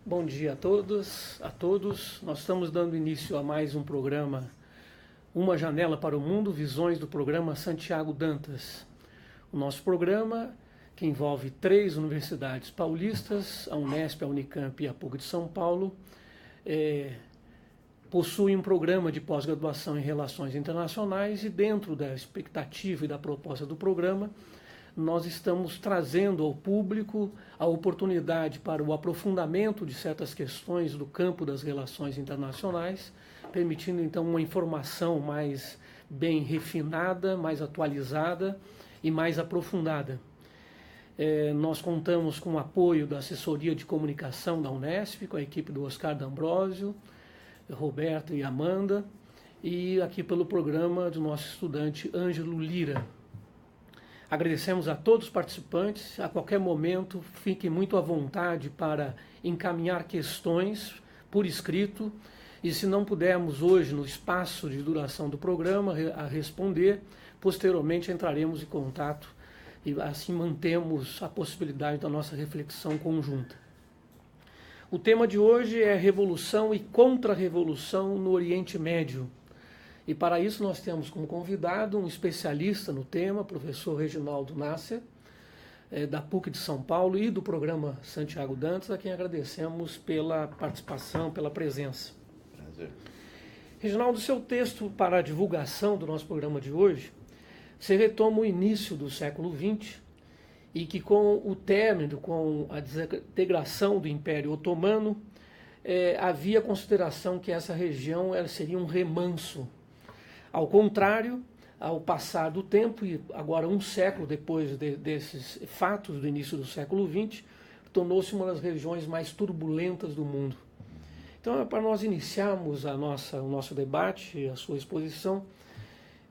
Bom dia a todos. Nós estamos dando início a mais um programa, Uma Janela para o Mundo, visões do programa Santiago Dantas. O nosso programa, que envolve 3 universidades paulistas, a Unesp, a Unicamp e a PUC de São Paulo, possui um programa de pós-graduação em Relações Internacionais e dentro da expectativa e da proposta do programa, nós estamos trazendo ao público a oportunidade para o aprofundamento de certas questões do campo das relações internacionais, permitindo então uma informação mais bem refinada, mais atualizada e mais aprofundada. Nós contamos com o apoio da assessoria de comunicação da Unesp, com a equipe do Oscar D'Ambrosio, Roberto e Amanda, e aqui pelo programa do nosso estudante Ângelo Lira. Agradecemos a todos os participantes, a qualquer momento fiquem muito à vontade para encaminhar questões por escrito e se não pudermos hoje, no espaço de duração do programa, a responder, posteriormente entraremos em contato e assim mantemos a possibilidade da nossa reflexão conjunta. O tema de hoje é Revolução e Contra-Revolução no Oriente Médio. E para isso nós temos como convidado um especialista no tema, professor Reginaldo Nasser, da PUC de São Paulo e do programa Santiago Dantas, a quem agradecemos pela participação, pela presença. Prazer. Reginaldo, seu texto para a divulgação do nosso programa de hoje, você retoma o início do século XX e que com o término, com a desintegração do Império Otomano, havia consideração que essa região seria um remanso. Ao contrário, ao passar do tempo, e agora um século depois desses fatos do início do século XX, tornou-se uma das regiões mais turbulentas do mundo. Então, para nós iniciarmos o nosso debate, a sua exposição,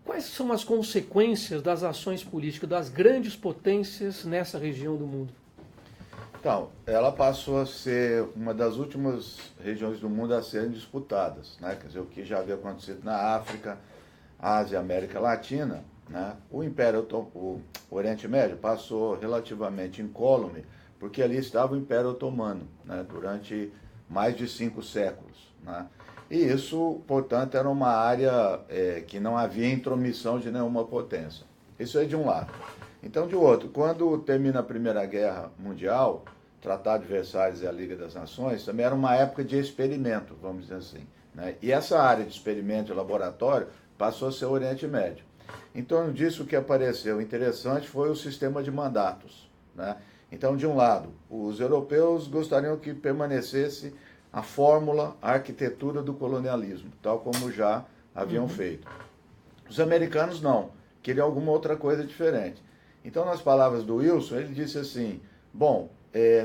quais são as consequências das ações políticas das grandes potências nessa região do mundo? Então, ela passou a ser uma das últimas regiões do mundo a serem disputadas, né? Quer dizer, o que já havia acontecido na África, Ásia e América Latina, né? O Oriente Médio passou relativamente incólume, porque ali estava o Império Otomano, né? Durante mais de 5 séculos, né? E isso, portanto, era uma área que não havia intromissão de nenhuma potência. Isso aí de um lado. Então, de outro, quando termina a Primeira Guerra Mundial, o Tratado de Versalhes e a Liga das Nações, também era uma época de experimento, vamos dizer assim, né? E essa área de experimento e laboratório passou a ser o Oriente Médio. Em torno disso, o que apareceu interessante foi o sistema de mandatos, né? Então, de um lado, os europeus gostariam que permanecesse a fórmula, a arquitetura do colonialismo, tal como já haviam feito. Os americanos não, queriam alguma outra coisa diferente. Então, nas palavras do Wilson, ele disse assim, bom,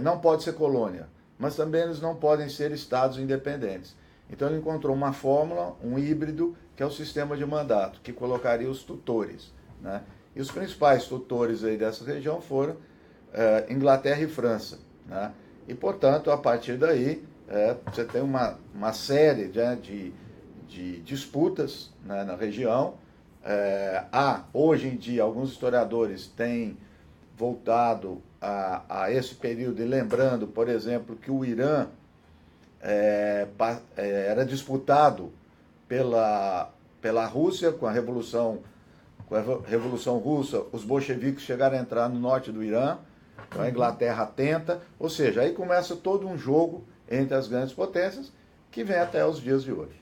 não pode ser colônia, mas também eles não podem ser estados independentes. Então ele encontrou uma fórmula, um híbrido, que é o sistema de mandato, que colocaria os tutores, né? E os principais tutores aí dessa região foram Inglaterra e França, né? E, portanto, a partir daí, você tem uma série de disputas, né, na região. Hoje em dia, alguns historiadores têm voltado a esse período e lembrando, por exemplo, que o Irã era disputado pela Rússia, com a Revolução Russa, os bolcheviques chegaram a entrar no norte do Irã, então a Inglaterra tenta, ou seja, aí começa todo um jogo entre as grandes potências que vem até os dias de hoje.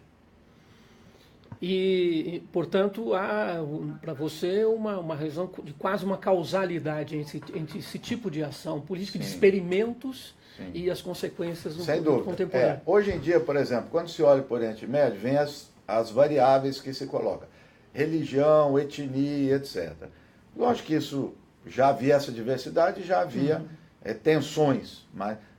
E portanto, há para você uma razão de quase uma causalidade entre esse tipo de ação política, de experimentos, e as consequências no mundo contemporâneo. Hoje em dia, por exemplo, quando se olha para o Oriente Médio, vem as variáveis que se colocam. Religião, etnia, etc. Lógico que isso já havia essa diversidade, já havia tensões,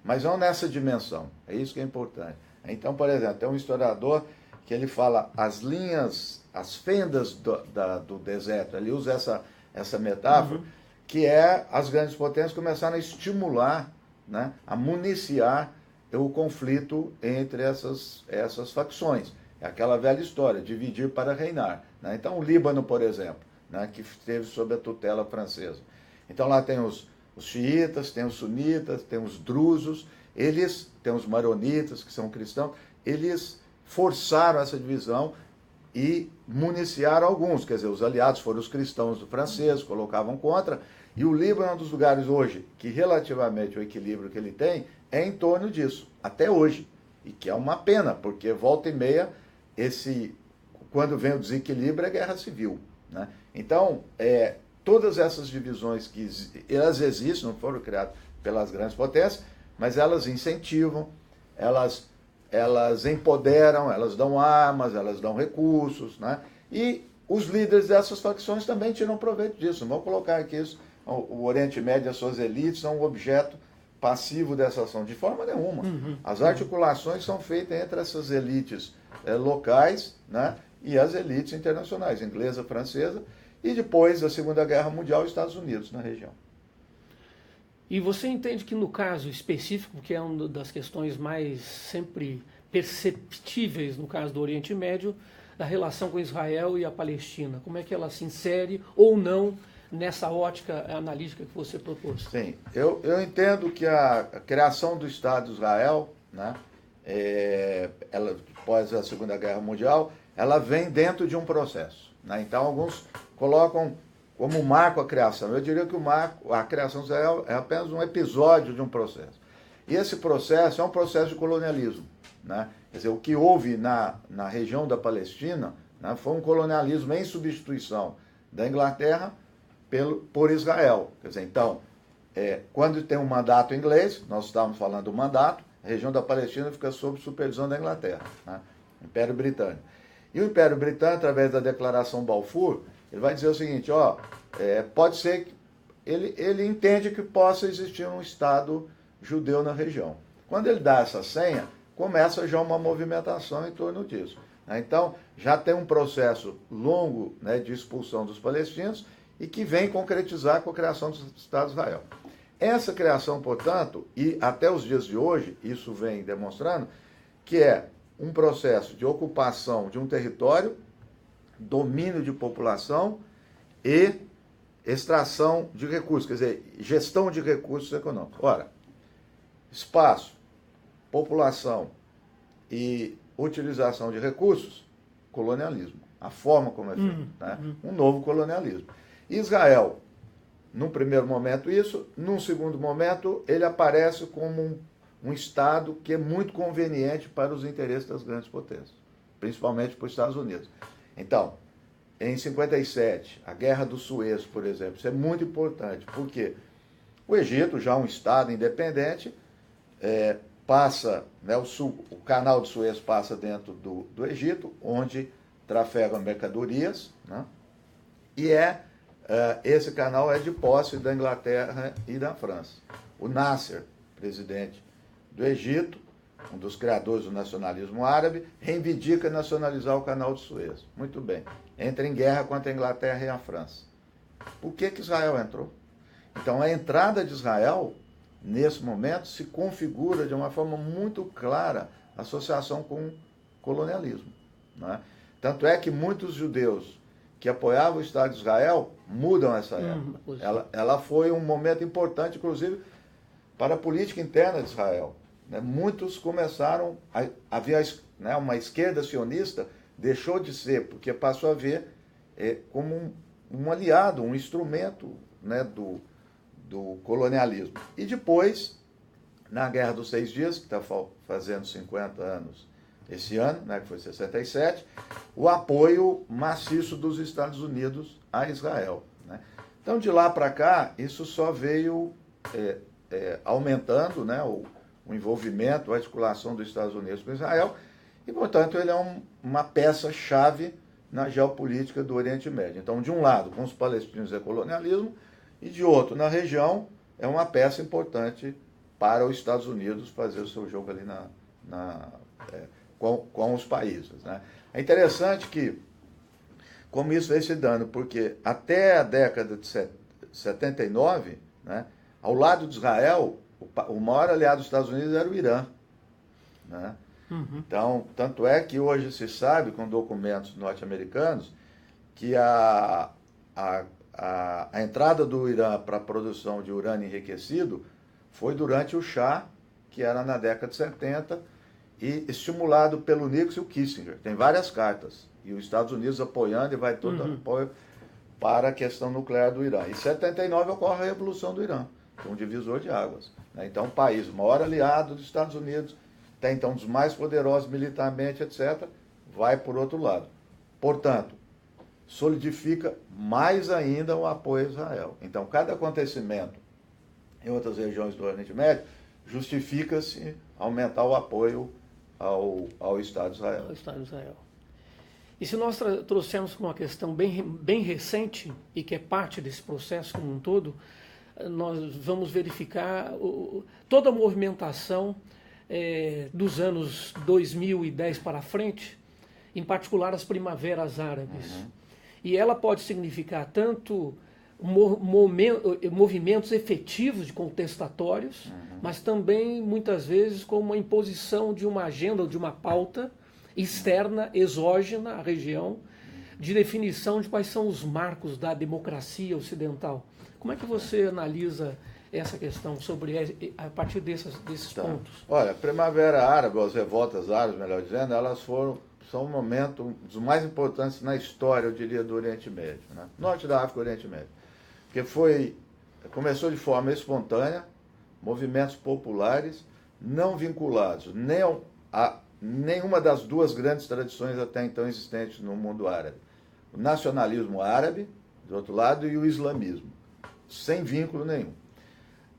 mas não nessa dimensão. É isso que é importante. Então, por exemplo, tem um historiador que ele fala as linhas, as fendas do deserto, ele usa essa metáfora, que as grandes potências começaram a estimular, né, a municiar o conflito entre essas facções. É aquela velha história, dividir para reinar, né? Então o Líbano, por exemplo, né, que esteve sob a tutela francesa. Então lá tem os xiitas, tem os sunitas, tem os drusos, eles, tem os maronitas, que são cristãos, eles forçaram essa divisão e municiaram alguns, quer dizer, os aliados foram os cristãos franceses, colocavam contra, e o Líbano é um dos lugares hoje que relativamente o equilíbrio que ele tem é em torno disso, até hoje, e que é uma pena, porque volta e meia, quando vem o desequilíbrio é guerra civil, né? Então, todas essas divisões elas existem, não foram criadas pelas grandes potências, mas elas incentivam, elas empoderam, elas dão armas, elas dão recursos, né? E os líderes dessas facções também tiram proveito disso. Vamos colocar aqui isso, o Oriente Médio e as suas elites são um objeto passivo dessa ação, de forma nenhuma. As articulações são feitas entre essas elites locais, né, e as elites internacionais, inglesa, francesa, e depois da Segunda Guerra Mundial, Estados Unidos na região. E você entende que no caso específico, que é uma das questões mais sempre perceptíveis no caso do Oriente Médio, a relação com Israel e a Palestina, como é que ela se insere ou não nessa ótica analítica que você propôs? Sim, eu entendo que a criação do Estado de Israel, né, ela, após a Segunda Guerra Mundial, ela vem dentro de um processo, né? Então, alguns colocam como marco a criação. Eu diria que a criação de Israel é apenas um episódio de um processo. E esse processo é um processo de colonialismo, né? Quer dizer, o que houve na região da Palestina, né, foi um colonialismo em substituição da Inglaterra por Israel. Quer dizer, então, quando tem um mandato inglês, nós estávamos falando do mandato, a região da Palestina fica sob supervisão da Inglaterra, né, Império Britânico. E o Império Britânico, através da Declaração Balfour, ele vai dizer o seguinte, pode ser que ele entende que possa existir um Estado judeu na região. Quando ele dá essa senha, começa já uma movimentação em torno disso. Então, já tem um processo longo, né, de expulsão dos palestinos e que vem concretizar com a criação do Estado de Israel. Essa criação, portanto, e até os dias de hoje, isso vem demonstrando, que é um processo de ocupação de um território, domínio de população e extração de recursos, quer dizer, gestão de recursos econômicos. Ora, espaço, população e utilização de recursos, colonialismo. A forma como é feito, né? Um novo colonialismo. Israel, num primeiro momento isso, num segundo momento ele aparece como um Estado que é muito conveniente para os interesses das grandes potências, principalmente para os Estados Unidos. Então, em 57, a Guerra do Suez, por exemplo, isso é muito importante, porque o Egito, já um Estado independente, passa, né, o canal de Suez passa dentro do Egito, onde trafegam mercadorias, né, e esse canal é de posse da Inglaterra e da França. O Nasser, presidente do Egito, um dos criadores do nacionalismo árabe, reivindica nacionalizar o canal de Suez. Muito bem. Entra em guerra contra a Inglaterra e a França. Por que Israel entrou? Então, a entrada de Israel, nesse momento, se configura de uma forma muito clara a associação com o colonialismo, né? Tanto é que muitos judeus que apoiavam o Estado de Israel mudam essa época. Ela foi um momento importante, inclusive, para a política interna de Israel. Muitos começaron, havia, né, uma esquerda sionista, deixou de ser, porque passou a ver como um aliado, um instrumento, né, do colonialismo. E depois, na Guerra dos 6 Dias, que está fazendo 50 anos esse ano, né, que foi 67, o apoio maciço dos Estados Unidos a Israel, né? Então, de lá para cá, isso só veio aumentando, né, o envolvimento, a articulação dos Estados Unidos com Israel, e, portanto, ele é uma peça-chave na geopolítica do Oriente Médio. Então, de um lado, com os palestinos é colonialismo, e de outro, na região, é uma peça importante para os Estados Unidos fazer o seu jogo ali com os países, né? É interessante que, como isso vem se dando, porque até a década de 79, né, ao lado de Israel, o maior aliado dos Estados Unidos era o Irã, né? Então, tanto é que hoje se sabe, com documentos norte-americanos, que a entrada do Irã para a produção de urânio enriquecido foi durante o Shah que era na década de 70, e estimulado pelo Nixon e o Kissinger. Tem várias cartas, e os Estados Unidos apoiando, e vai todo apoio para a questão nuclear do Irã. Em 79 ocorre a Revolução do Irã, que é um divisor de águas, né? Então, um país, o maior aliado dos Estados Unidos, até então um dos mais poderosos militarmente, etc., vai por outro lado. Portanto, solidifica mais ainda o apoio a Israel. Então, cada acontecimento em outras regiões do Oriente Médio justifica-se aumentar o apoio ao Estado de Israel. Ao Estado de Israel. E se nós trouxermos uma questão bem recente e que é parte desse processo como um todo, nós vamos verificar toda a movimentação dos anos 2010 para frente, em particular as primaveras árabes. E ela pode significar tanto movimentos efetivos de contestatórios, mas também, muitas vezes, como uma imposição de uma agenda ou de uma pauta externa, exógena à região, de definição de quais são os marcos da democracia ocidental. Como é que você analisa essa questão a partir desses pontos? Olha, a Primavera Árabe, ou as revoltas árabes, melhor dizendo, elas são um momento dos mais importantes na história, eu diria, do Oriente Médio, né? Norte da África e Oriente Médio. Porque começou de forma espontânea, movimentos populares não vinculados nem a nenhuma das duas grandes tradições até então existentes no mundo árabe. O nacionalismo árabe, do outro lado, e o islamismo, sem vínculo nenhum.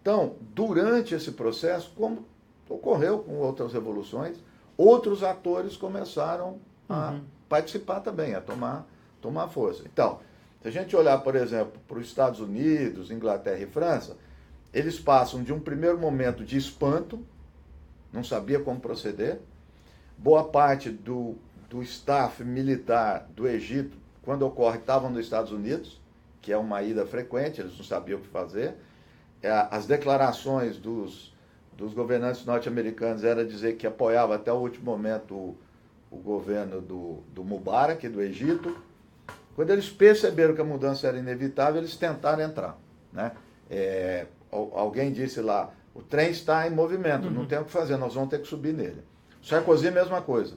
Então, durante esse processo, como ocorreu com outras revoluções, outros atores começaram a participar também, a tomar força. Então, se a gente olhar, por exemplo, para os Estados Unidos, Inglaterra e França, eles passam de um primeiro momento de espanto, não sabia como proceder. Boa parte do staff militar do Egito, quando ocorre, estavam nos Estados Unidos, que é uma ida frequente, eles não sabiam o que fazer. As declarações dos governantes norte-americanos era dizer que apoiava até o último momento o governo do Mubarak, do Egito. Quando eles perceberam que a mudança era inevitável, eles tentaram entrar, né? Alguém disse lá, o trem está em movimento, não tem o que fazer, nós vamos ter que subir nele. Sarkozy, mesma coisa,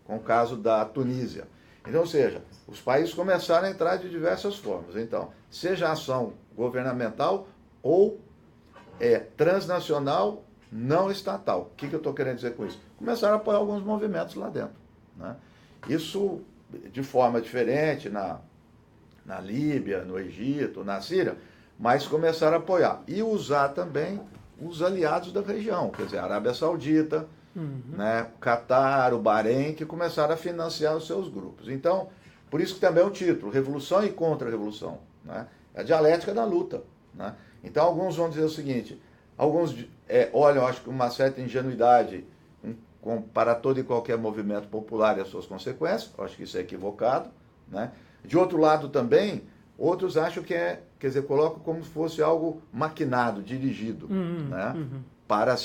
com o caso da Tunísia. Então, ou seja, os países começaram a entrar de diversas formas. Então, seja ação governamental ou transnacional, não estatal. O que eu estou querendo dizer com isso? Começaram a apoiar alguns movimentos lá dentro, né? Isso de forma diferente na Líbia, no Egito, na Síria, mas começaram a apoiar. E usar também os aliados da região, quer dizer, a Arábia Saudita, né, o Catar, o Bahrein, que começaram a financiar os seus grupos. Então, por isso que também é o título, Revolução e Contra-Revolução, né? É a dialética da luta, né? Então, alguns vão dizer o seguinte, alguns olham, acho que uma certa ingenuidade para todo e qualquer movimento popular e as suas consequências, eu acho que isso é equivocado, né? De outro lado também, outros acham que quer dizer, colocam como se fosse algo maquinado, dirigido, né? Para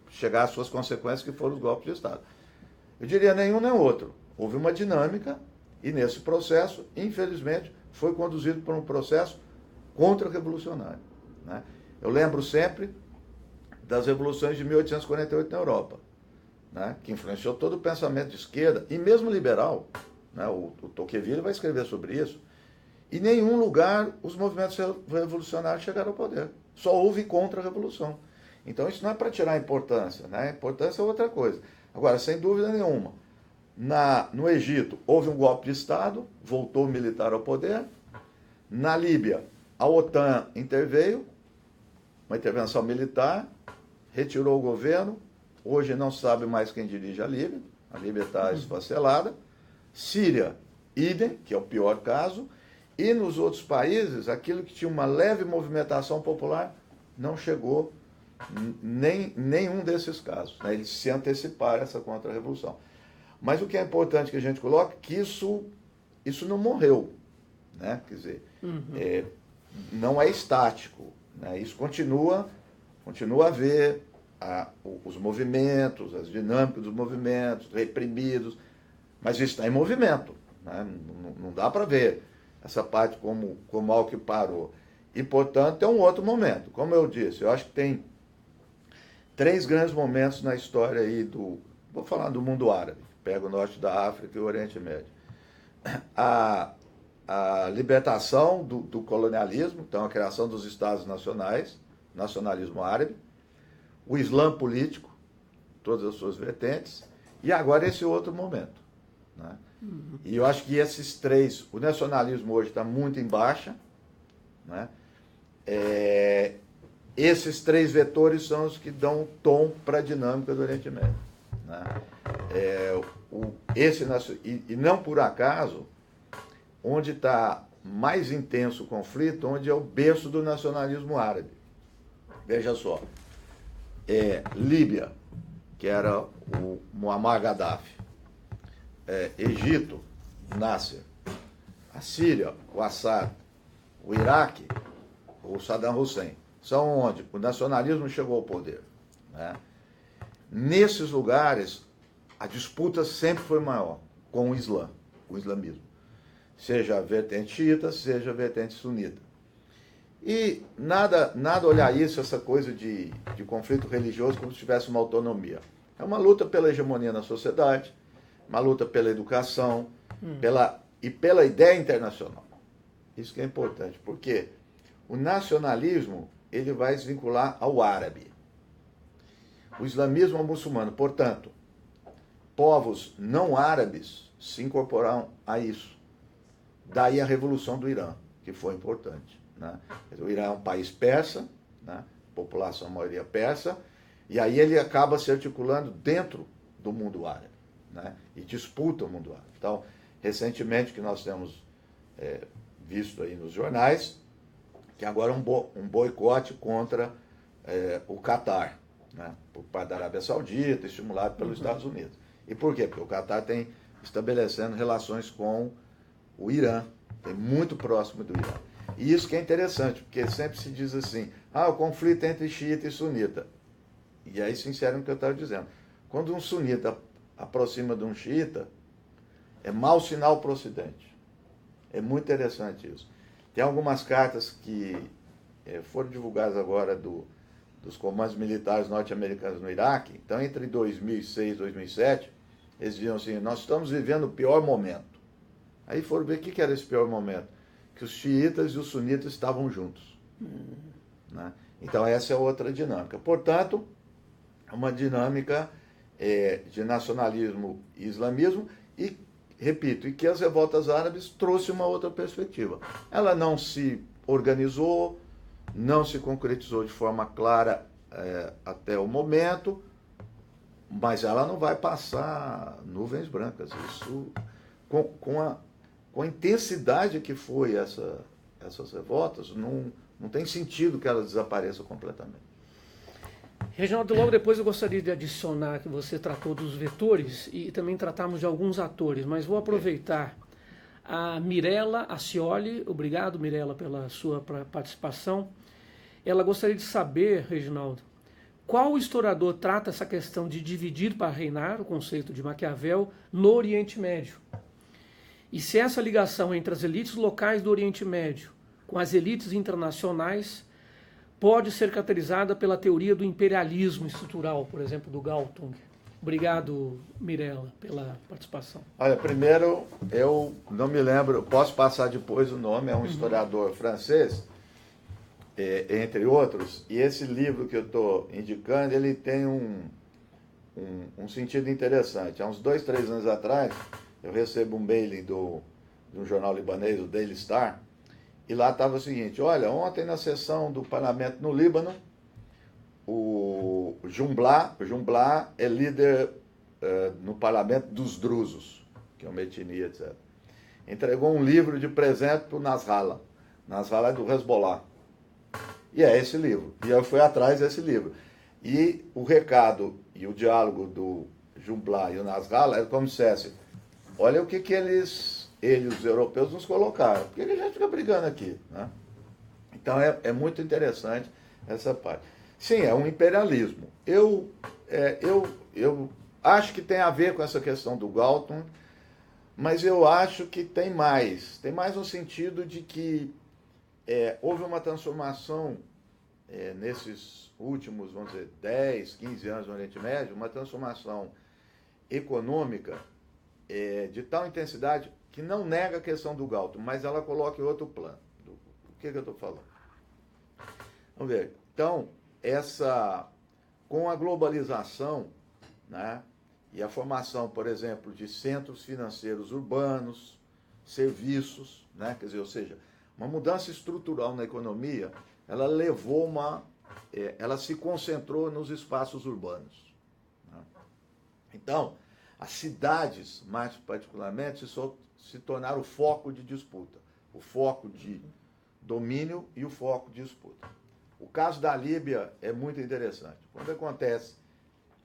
chegar às suas consequências, que foram os golpes de Estado. Eu diria nenhum nem outro. Houve uma dinâmica e nesse processo, infelizmente, foi conduzido por um processo contra-revolucionário, né? Eu lembro sempre das revoluções de 1848 na Europa, né, que influenciou todo o pensamento de esquerda e mesmo liberal, né? O Tocqueville vai escrever sobre isso. Em nenhum lugar os movimentos revolucionários chegaram ao poder. Só houve contra-revolução. Então isso não é para tirar a importância, né? A importância é outra coisa. Agora, sem dúvida nenhuma, no Egito houve um golpe de Estado, voltou o militar ao poder. Na Líbia, a OTAN interveio, uma intervenção militar, retirou o governo. Hoje não se sabe mais quem dirige a Líbia está esfacelada. Síria, idem, que é o pior caso. E nos outros países, aquilo que tinha uma leve movimentação popular não chegou nenhum desses casos, né? Eles se anteciparam a essa contra-revolução. Mas o que é importante que a gente coloque é que isso não morreu, né? Quer dizer, não é estático, né? Isso continua a haver os movimentos, as dinâmicas dos movimentos, reprimidos, mas isso está em movimento, né? Não dá para ver essa parte como algo que parou. E, portanto, é um outro momento. Como eu disse, eu acho que três grandes momentos na história aí vou falar do mundo árabe, pega o norte da África e o Oriente Médio. A libertação do colonialismo, então a criação dos Estados nacionais, nacionalismo árabe, o Islã político, todas as suas vertentes, e agora esse outro momento, né? E eu acho que esses três, o nacionalismo hoje está muito em baixa, né? Esses três vetores são os que dão tom para a dinâmica do Oriente Médio, né? E não por acaso, onde está mais intenso o conflito, onde é o berço do nacionalismo árabe. Veja só, Líbia, que era o Muammar Gaddafi, Egito, Nasser, a Síria, o Assad, o Iraque, o Saddam Hussein, são onde o nacionalismo chegou ao poder, né? Nesses lugares, a disputa sempre foi maior com o Islã, o islamismo, seja a vertente xiita, seja a vertente sunita. E nada olhar isso, essa coisa de conflito religioso, como se tivesse uma autonomia. É uma luta pela hegemonia na sociedade, uma luta pela educação, pela ideia internacional. Isso que é importante, porque o nacionalismo ele vai se vincular ao árabe. O islamismo ao muçulmano. Portanto, povos não árabes se incorporaram a isso. Daí a Revolução do Irã, que foi importante, né? O Irã é um país persa, né? População, a maioria persa, e aí ele acaba se articulando dentro do mundo árabe, né? E disputa o mundo árabe. Então, recentemente, que nós temos visto aí nos jornais, que agora é um boicote contra o Catar, né? Por parte da Arábia Saudita, estimulado pelos Estados Unidos. E por quê? Porque o Catar tem estabelecendo relações com o Irã, tem muito próximo do Irã. E isso que é interessante, porque sempre se diz assim, o conflito entre xiita e sunita. E aí se insere no que eu estava dizendo. Quando um sunita aproxima de um xiita, é mau sinal para o Ocidente. É muito interessante isso. Tem algumas cartas que foram divulgadas agora dos comandos militares norte-americanos no Iraque. Então, entre 2006 e 2007, eles diziam assim, nós estamos vivendo o pior momento. Aí foram ver o que era esse pior momento. Que os xiitas e os sunitas estavam juntos. Né? Então, essa é outra dinâmica. Portanto, é uma dinâmica de nacionalismo e islamismo e, repito, e que as revoltas árabes trouxe uma outra perspectiva. Ela não se organizou, não se concretizou de forma clara até o momento, mas ela não vai passar nuvens brancas. Isso, com a intensidade que foi essas revoltas, não tem sentido que elas desapareçam completamente. Reginaldo, logo depois eu gostaria de adicionar que você tratou dos vetores e também tratamos de alguns atores, mas vou aproveitar a Mirella Acioli. Obrigado, Mirella, pela sua participação. Ela gostaria de saber, Reginaldo, qual historiador trata essa questão de dividir para reinar, o conceito de Maquiavel, no Oriente Médio? E se essa ligação entre as elites locais do Oriente Médio com as elites internacionais pode ser caracterizada pela teoria do imperialismo estrutural, por exemplo, do Galtung. Obrigado, Mirella, pela participação. Olha, primeiro, eu não me lembro, posso passar depois o nome, é um historiador francês, entre outros, e esse livro que eu estou indicando, ele tem um sentido interessante. Há uns 2, 3 anos atrás, eu recebo um mailing de um jornal libanês, o Daily Star, e lá estava o seguinte, olha, ontem na sessão do parlamento no Líbano, o Jumblat é líder no parlamento dos drusos, que é uma etnia, etc. Entregou um livro de presente para o Nasrallah. Nasrallah é do Hezbollah. E é esse livro. E eu fui atrás desse livro. E o recado e o diálogo do Jumblat e o Nasrallah é como se dissesse, olha o que eles, os europeus, nos colocaram. Por que a gente fica brigando aqui? Né? Então é muito interessante essa parte. Sim, é um imperialismo. Eu acho que tem a ver com essa questão do Galtung, mas eu acho que tem mais. Tem mais no sentido de que houve uma transformação nesses últimos, vamos dizer, 10, 15 anos no Oriente Médio, uma transformação econômica de tal intensidade que não nega a questão do Galton, mas ela coloca em outro plano. O que eu estou falando? Vamos ver. Então, com a globalização, né, e a formação, por exemplo, de centros financeiros urbanos, serviços, né, quer dizer, ou seja, uma mudança estrutural na economia, ela levou ela se concentrou nos espaços urbanos. Né? Então, as cidades, mais particularmente, se tornaram o foco de disputa, o foco de domínio e o foco de disputa. O caso da Líbia é muito interessante. Quando acontece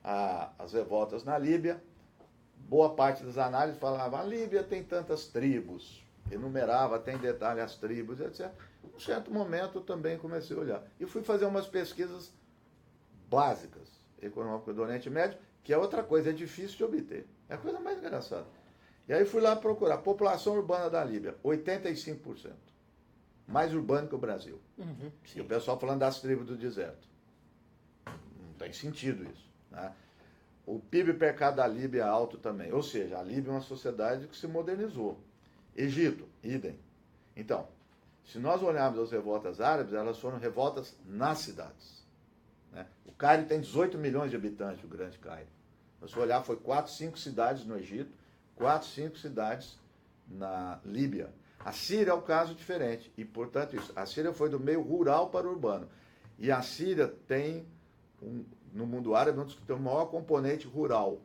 as revoltas na Líbia, boa parte das análises falava: a Líbia tem tantas tribos, enumerava até em detalhe as tribos, etc. Em um certo momento eu também comecei a olhar. E fui fazer umas pesquisas básicas econômicas do Oriente Médio, que é outra coisa, é difícil de obter. É a coisa mais engraçada. E aí fui lá procurar. População urbana da Líbia, 85%. Mais urbano que o Brasil. E o pessoal falando das tribos do deserto. Não tem sentido isso. Né? O PIB per capita da Líbia é alto também. Ou seja, a Líbia é uma sociedade que se modernizou. Egito, idem. Então, se nós olharmos as revoltas árabes, elas foram revoltas nas cidades. Né? O Cairo tem 18 milhões de habitantes, o Grande Cairo. Se você olhar, foi 4, 5 cidades no Egito, 4, 5 cidades na Líbia. A Síria é um caso diferente. E, portanto, a Síria foi do meio rural para o urbano. E a Síria tem, no mundo árabe, tem o maior componente rural.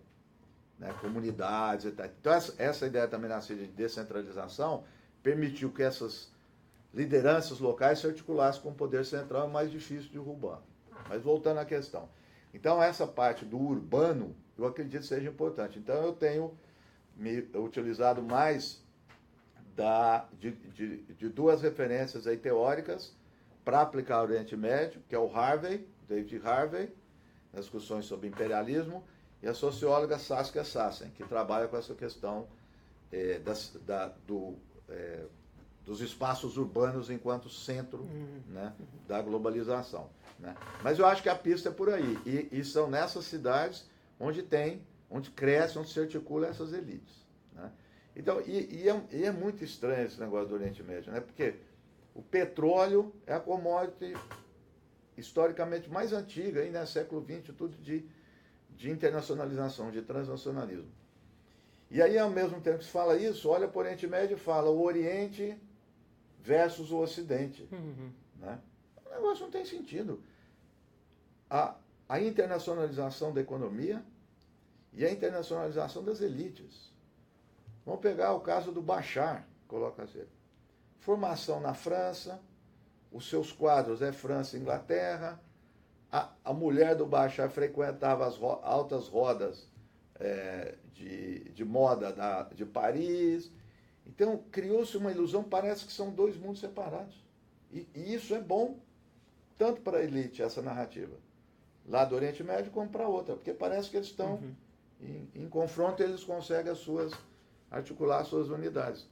Né, comunidades e tal. Então, essa ideia também na Síria de descentralização permitiu que essas lideranças locais se articulassem com o poder central, é mais difícil de derrubar. Mas voltando à questão. Então, essa parte do urbano, eu acredito seja importante. Então, eu tenho me utilizado mais de duas referências aí teóricas para aplicar o Oriente Médio, que é o David Harvey, nas discussões sobre imperialismo, e a socióloga Saskia Sassen, que trabalha com essa questão dos espaços urbanos enquanto centro, né, da globalização. Né? Mas eu acho que a pista é por aí. E são nessas cidades onde crescem, onde se articulam essas elites. Né? Então, é muito estranho esse negócio do Oriente Médio, né? Porque o petróleo é a commodity historicamente mais antiga, aí, né, século XX, tudo de internacionalização, de transnacionalismo. E aí, ao mesmo tempo que se fala isso, olha para o Oriente Médio e fala o Oriente versus o Ocidente. Né? O negócio não tem sentido. A internacionalização da economia e a internacionalização das elites. Vamos pegar o caso do Bashar, coloca assim. Formação na França, os seus quadros é França e Inglaterra. A mulher do Bashar frequentava as altas rodas de moda de Paris. Então, criou-se uma ilusão, parece que são dois mundos separados. E isso é bom, tanto para a elite, essa narrativa, lá do Oriente Médio, como para a outra, porque parece que eles estão em confronto e eles conseguem articular as suas unidades.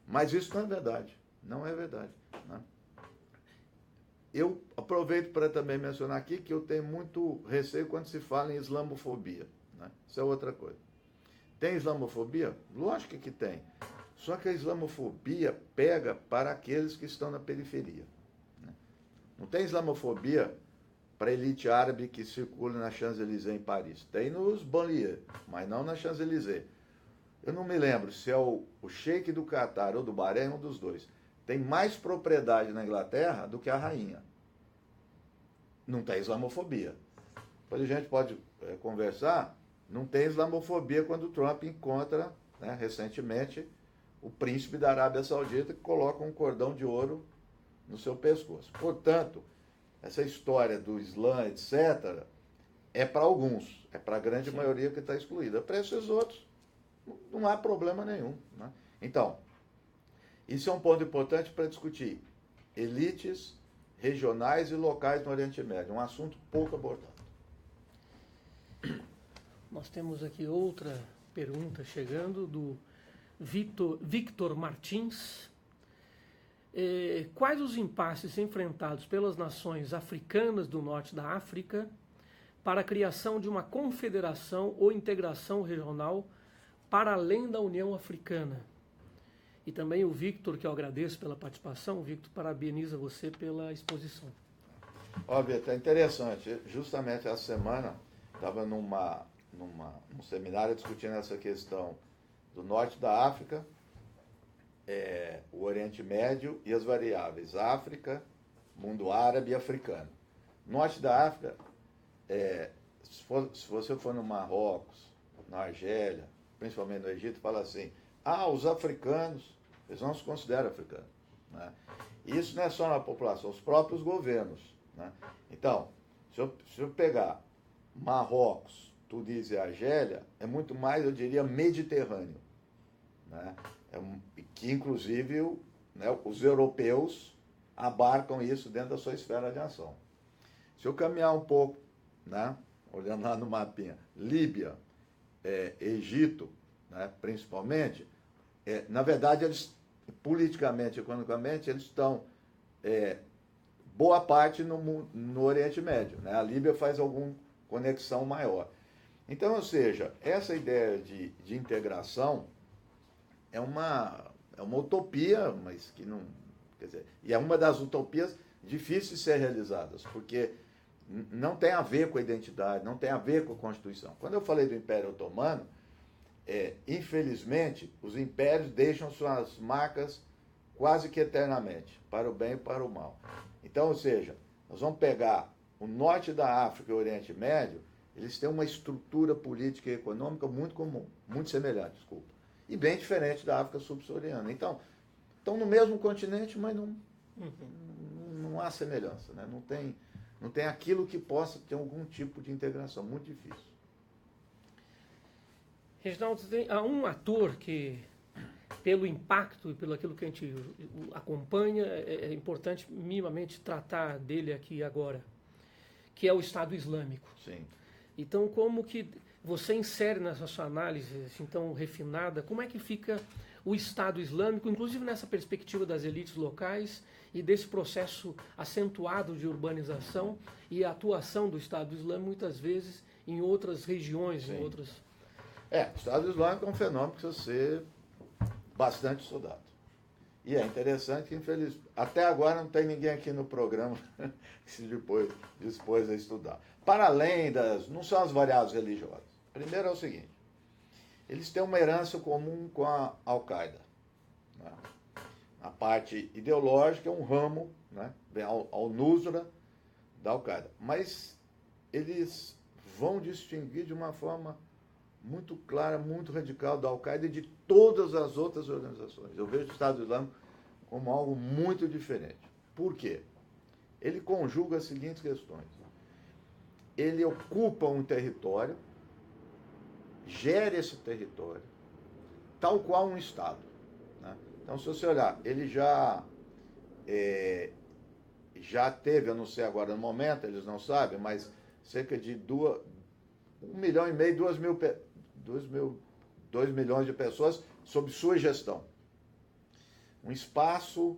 Mas isso não é verdade. Não é verdade. Né? Eu aproveito para também mencionar aqui que eu tenho muito receio quando se fala em islamofobia. Né? Isso é outra coisa. Tem islamofobia? Lógico que tem. Só que a islamofobia pega para aqueles que estão na periferia. Né? Não tem islamofobia para a elite árabe que circula na Champs-Élysées em Paris. Tem nos banlieues, mas não na Champs-Élysées. Eu não me lembro se é o sheik do Catar ou do Bahrein, um dos dois. Tem mais propriedade na Inglaterra do que a rainha. Não tem islamofobia. Depois a gente pode conversar. Não tem islamofobia quando o Trump encontra, né, recentemente, o príncipe da Arábia Saudita que coloca um cordão de ouro no seu pescoço. Portanto, essa história do Islã, etc., é para alguns. É para a grande maioria que está excluída. Para esses outros, não há problema nenhum. Né? Então, isso é um ponto importante para discutir elites regionais e locais no Oriente Médio. Um assunto pouco abordado. Nós temos aqui outra pergunta chegando do Victor Martins. quais os impasses enfrentados pelas nações africanas do norte da África para a criação de uma confederação ou integração regional para além da União Africana? E também o Victor, que eu agradeço pela participação. Victor, parabeniza você pela exposição. Ó, Vitor, é interessante. Justamente essa semana estava num seminário discutindo essa questão do norte da África, o Oriente Médio e as variáveis África, mundo árabe e africano. Norte da África, se você for no Marrocos, na Argélia, principalmente no Egito, fala assim, os africanos, eles não se consideram africanos. Né? Isso não é só na população, os próprios governos. Né? Então, se eu pegar Marrocos, Tunísia e Argélia, é muito mais, eu diria, mediterrâneo. Né? Que, inclusive, os europeus abarcam isso dentro da sua esfera de ação. Se eu caminhar um pouco, né, olhando lá no mapinha, Líbia, Egito, né, principalmente, na verdade, eles, politicamente, economicamente, eles estão boa parte no Oriente Médio. Né? A Líbia faz alguma conexão maior. Então, ou seja, essa ideia de integração é uma utopia, mas que não... Quer dizer, e é uma das utopias difíceis de ser realizadas, porque não tem a ver com a identidade, não tem a ver com a Constituição. Quando eu falei do Império Otomano, infelizmente, os impérios deixam suas marcas quase que eternamente, para o bem e para o mal. Então, ou seja, nós vamos pegar o norte da África e o Oriente Médio, eles têm uma estrutura política e econômica muito comum, muito semelhante, desculpa, e bem diferente da África subsaariana. Então, estão no mesmo continente, mas não há semelhança, né? Não tem aquilo que possa ter algum tipo de integração, muito difícil. Reginaldo, há um ator que, pelo impacto e pelo aquilo que a gente acompanha, é importante minimamente tratar dele aqui agora, que é o Estado Islâmico. Sim. Então, como que você insere nessa sua análise assim, tão refinada, como é que fica o Estado Islâmico, inclusive nessa perspectiva das elites locais e desse processo acentuado de urbanização e a atuação do Estado Islâmico, muitas vezes, em outras regiões, Sim. em outras... O Estado Islâmico é um fenômeno que precisa ser bastante estudado. E é interessante que, infelizmente, até agora não tem ninguém aqui no programa que se dispôs a estudar. Para além não são as variáveis religiosas. Primeiro é o seguinte, eles têm uma herança comum com a Al-Qaeda. Né? A parte ideológica é um ramo, né? Vem ao Nusra da Al-Qaeda. Mas eles vão distinguir de uma forma muito clara, muito radical da Al-Qaeda e de todas as outras organizações. Eu vejo o Estado Islâmico como algo muito diferente. Por quê? Ele conjuga as seguintes questões. Ele ocupa um território, gera esse território, tal qual um Estado. Né? Então, se você olhar, ele já teve, eu não sei agora no momento, eles não sabem, mas cerca de 1,5 milhão, 2 milhões de pessoas sob sua gestão. Um espaço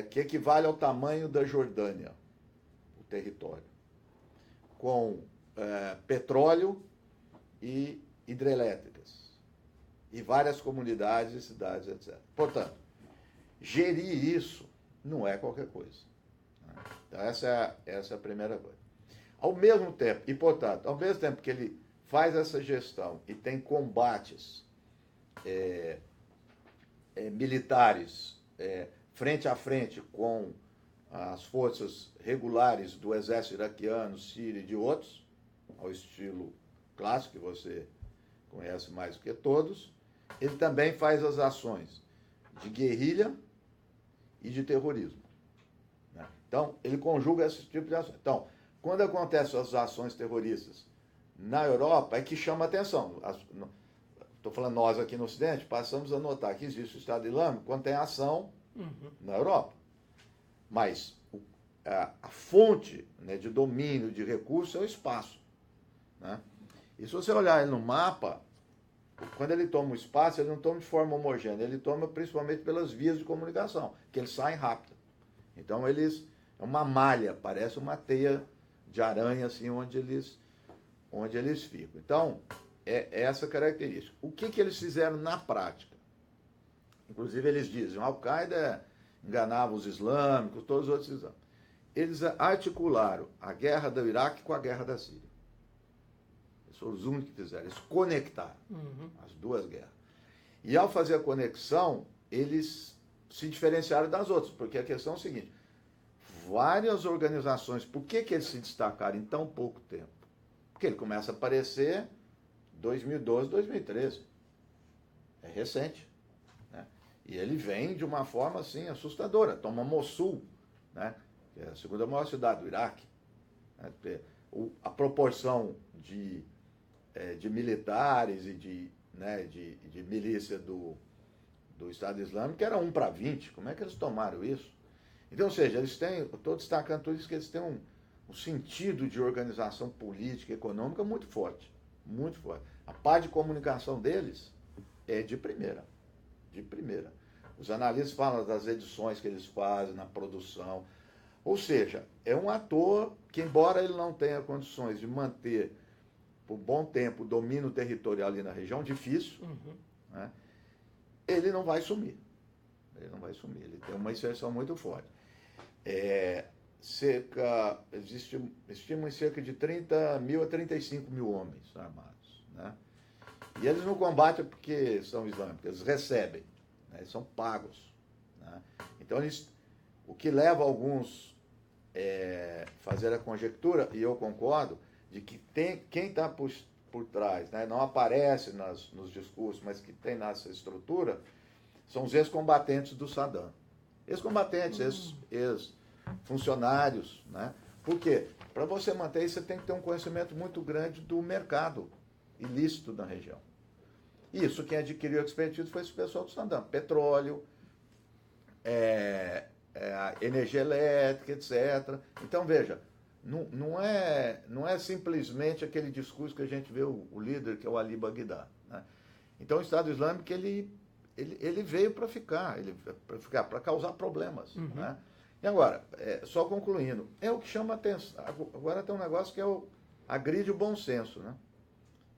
que equivale ao tamanho da Jordânia, o território, com petróleo e hidrelétricas, e várias comunidades e cidades, etc. Portanto, gerir isso não é qualquer coisa. Né? Então, essa é a primeira coisa. Ao mesmo tempo que ele faz essa gestão e tem combates militares frente a frente com as forças regulares do exército iraquiano, sírio e de outros, ao estilo clássico que você conhece mais do que todos, ele também faz as ações de guerrilha e de terrorismo. Né? Então, ele conjuga esse tipo de ações. Então, quando acontecem as ações terroristas na Europa, é que chama a atenção. Estou falando nós aqui no Ocidente, passamos a notar que existe o Estado Islâmico quando tem ação na Europa. Mas a fonte, né, de domínio, de recursos, é o espaço. Né? E se você olhar aí no mapa, quando ele toma o espaço, ele não toma de forma homogênea, ele toma principalmente pelas vias de comunicação, que eles saem rápido. Então eles, é uma malha, parece uma teia de aranha, assim, onde eles ficam. Então, é essa característica. O que eles fizeram na prática? Inclusive eles dizem, a Al-Qaeda enganava os islâmicos, todos os outros islâmicos. Eles articularam a guerra do Iraque com a guerra da Síria. Eles foram os únicos que fizeram. Eles conectaram as duas guerras. E ao fazer a conexão, eles se diferenciaram das outras, porque a questão é o seguinte, várias organizações, por que eles se destacaram em tão pouco tempo? Porque ele começa a aparecer 2012, 2013. É recente. Né? E ele vem de uma forma assim assustadora. Toma Mossul, né? Que é a segunda maior cidade do Iraque. Né? A proporção de militares e de milícia do Estado Islâmico era 1 para 20. Como é que eles tomaram isso? Então, ou seja, eles têm, eu estou destacando tudo isso, que eles têm um sentido de organização política e econômica muito forte. Muito forte. A parte de comunicação deles é de primeira. De primeira. Os analistas falam das edições que eles fazem na produção. Ou seja, é um ator que, embora ele não tenha condições de manter por bom tempo o domínio territorial ali na região, difícil, né? Ele não vai sumir. Ele não vai sumir. Ele tem uma inserção muito forte. Estimam em cerca de 30 mil a 35 mil homens armados. Né? E eles não combatem porque são islâmicos, eles recebem, né? Eles são pagos. Né? Então, o que leva alguns fazer a conjectura, e eu concordo, de que quem está por trás, né? Não aparece nos discursos, mas que tem nessa estrutura, são os ex-combatentes do Saddam. Ex-combatentes, ex-funcionários. Né? Por quê? Para você manter isso, você tem que ter um conhecimento muito grande do mercado ilícito na região. Isso, quem adquiriu a expertise foi esse pessoal do Saddam. Petróleo, energia elétrica, etc. Então, veja, não é simplesmente aquele discurso que a gente vê o líder, que é o Ali Baghdad. Né? Então, o Estado Islâmico, ele veio para ficar, para causar problemas. Né? E agora, só concluindo, é o que chama atenção. Agora tem um negócio que agride o bom senso. Né?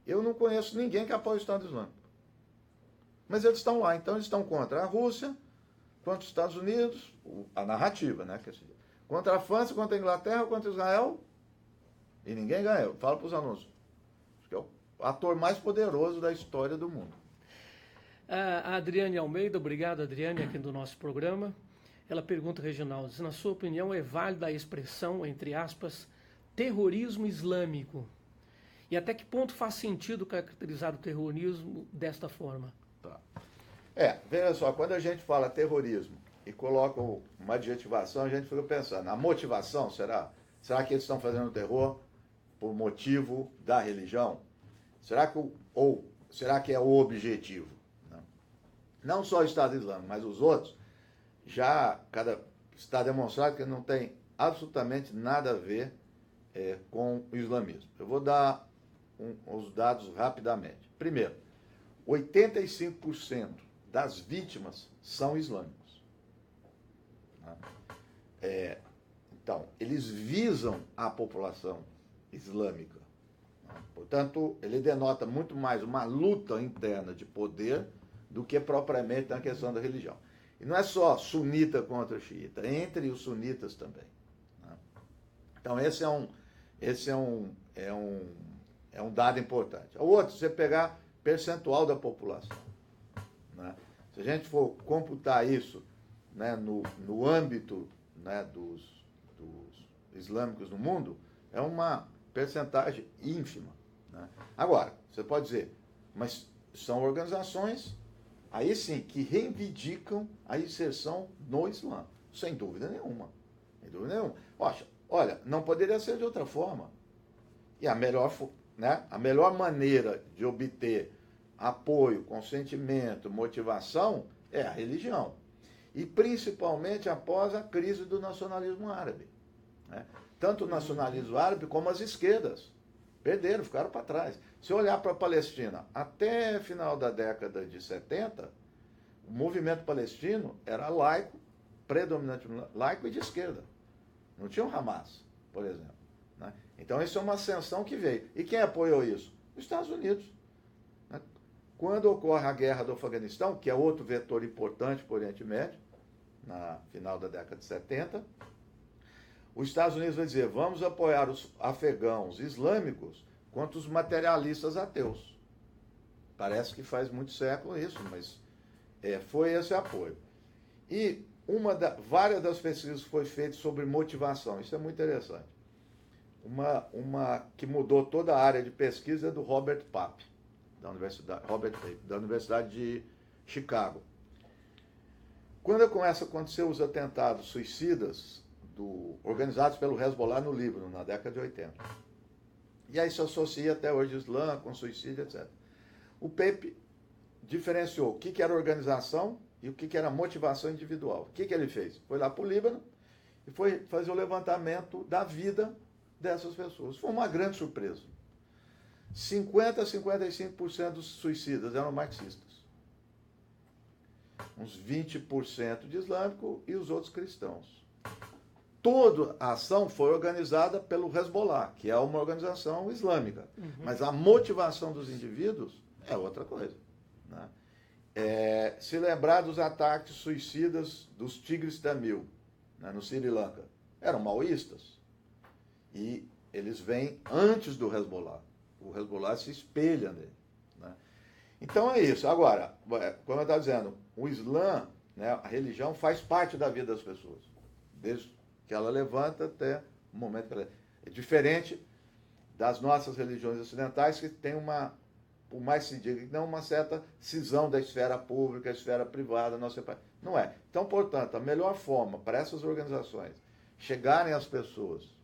Eu não conheço ninguém que apoie o Estado Islâmico. Mas eles estão lá, então eles estão contra a Rússia, contra os Estados Unidos, a narrativa, né? Contra a França, contra a Inglaterra, contra Israel, e ninguém ganhou. Fala para os alunos. Acho que é o ator mais poderoso da história do mundo. A Adriane Almeida, obrigado, Adriane, aqui do nosso programa. Ela pergunta, Reginaldo, se na sua opinião é válida a expressão, entre aspas, terrorismo islâmico? E até que ponto faz sentido caracterizar o terrorismo desta forma? Tá. Veja só, quando a gente fala terrorismo e coloca uma adjetivação, a gente fica pensando, a motivação, será que eles estão fazendo terror por motivo da religião? Será que é o objetivo? Não só o Estado Islâmico, mas os outros, já está demonstrado que não tem absolutamente nada a ver com o islamismo. Eu vou dar os dados rapidamente. Primeiro, 85% das vítimas são islâmicos. Então, eles visam a população islâmica. Portanto, ele denota muito mais uma luta interna de poder do que propriamente na questão da religião. E não é só sunita contra xiita, entre os sunitas também. Então, esse é um dado importante. O outro, você pegar percentual da população. Né? Se a gente for computar isso, né, no âmbito, né, dos islâmicos no mundo, é uma percentagem ínfima. Né? Agora, você pode dizer, mas são organizações, aí sim, que reivindicam a inserção no Islã, sem dúvida nenhuma. Sem dúvida nenhuma. Olha, não poderia ser de outra forma. E a melhor maneira de obter apoio, consentimento, motivação é a religião. E principalmente após a crise do nacionalismo árabe. Né? Tanto o nacionalismo árabe como as esquerdas perderam, ficaram para trás. Se olhar para a Palestina, até final da década de 70, o movimento palestino era laico, predominantemente laico e de esquerda. Não tinha o Hamas, por exemplo. Né? Então, isso é uma ascensão que veio. E quem apoiou isso? Os Estados Unidos. Né? Quando ocorre a guerra do Afeganistão, que é outro vetor importante para o Oriente Médio, na final da década de 70, os Estados Unidos vai dizer, vamos apoiar os afegãos islâmicos contra os materialistas ateus. Parece que faz muito século isso, mas foi esse apoio. E várias das pesquisas foi feitas sobre motivação, isso é muito interessante. Uma que mudou toda a área de pesquisa é do Robert Pape, da Universidade de Chicago. Quando começa a acontecer os atentados suicidas organizados pelo Hezbollah no Líbano, na década de 80. E aí se associa até hoje o Islã com suicídio, etc. O Pape diferenciou o que era organização e o que era motivação individual. O que ele fez? Foi lá para o Líbano e foi fazer o levantamento da vida dessas pessoas. Foi uma grande surpresa. 50% a 55% dos suicidas eram marxistas. Uns 20% de islâmico e os outros cristãos. Toda a ação foi organizada pelo Hezbollah, que é uma organização islâmica. Uhum. Mas a motivação dos indivíduos é outra coisa. Né? Se lembrar dos ataques suicidas dos Tigres Tamil, né, no Sri Lanka, eram maoístas. E eles vêm antes do Hezbollah. O Hezbollah se espelha nele. Né? Então é isso. Agora, como eu estava dizendo, o Islã, né, a religião, faz parte da vida das pessoas. Desde que ela levanta até o momento que ela... É diferente das nossas religiões ocidentais, que tem por mais se diga, não uma certa cisão da esfera pública, esfera privada, não é. Então, portanto, a melhor forma para essas organizações chegarem às pessoas,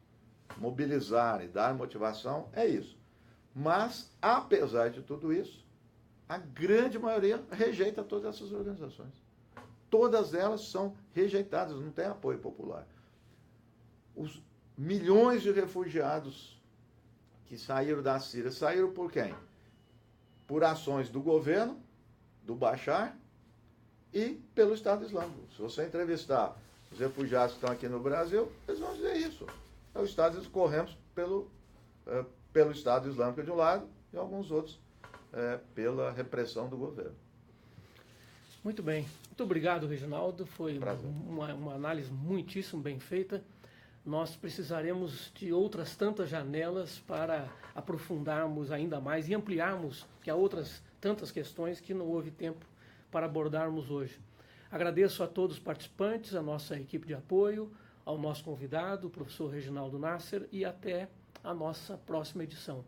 mobilizarem, dar motivação, é isso. Mas, apesar de tudo isso, a grande maioria rejeita todas essas organizações. Todas elas são rejeitadas, não tem apoio popular. Os milhões de refugiados que saíram da Síria, saíram por quem? Por ações do governo, do Bashar e pelo Estado Islâmico. Se você entrevistar os refugiados que estão aqui no Brasil, eles vão dizer isso. É o Estado Islâmico, corremos pelo Estado Islâmico de um lado e alguns outros pela repressão do governo. Muito bem. Muito obrigado, Reginaldo. Foi uma análise muitíssimo bem feita. Nós precisaremos de outras tantas janelas para aprofundarmos ainda mais e ampliarmos que há outras tantas questões que não houve tempo para abordarmos hoje. Agradeço a todos os participantes, a nossa equipe de apoio, ao nosso convidado, o professor Reginaldo Nasser, e até a nossa próxima edição.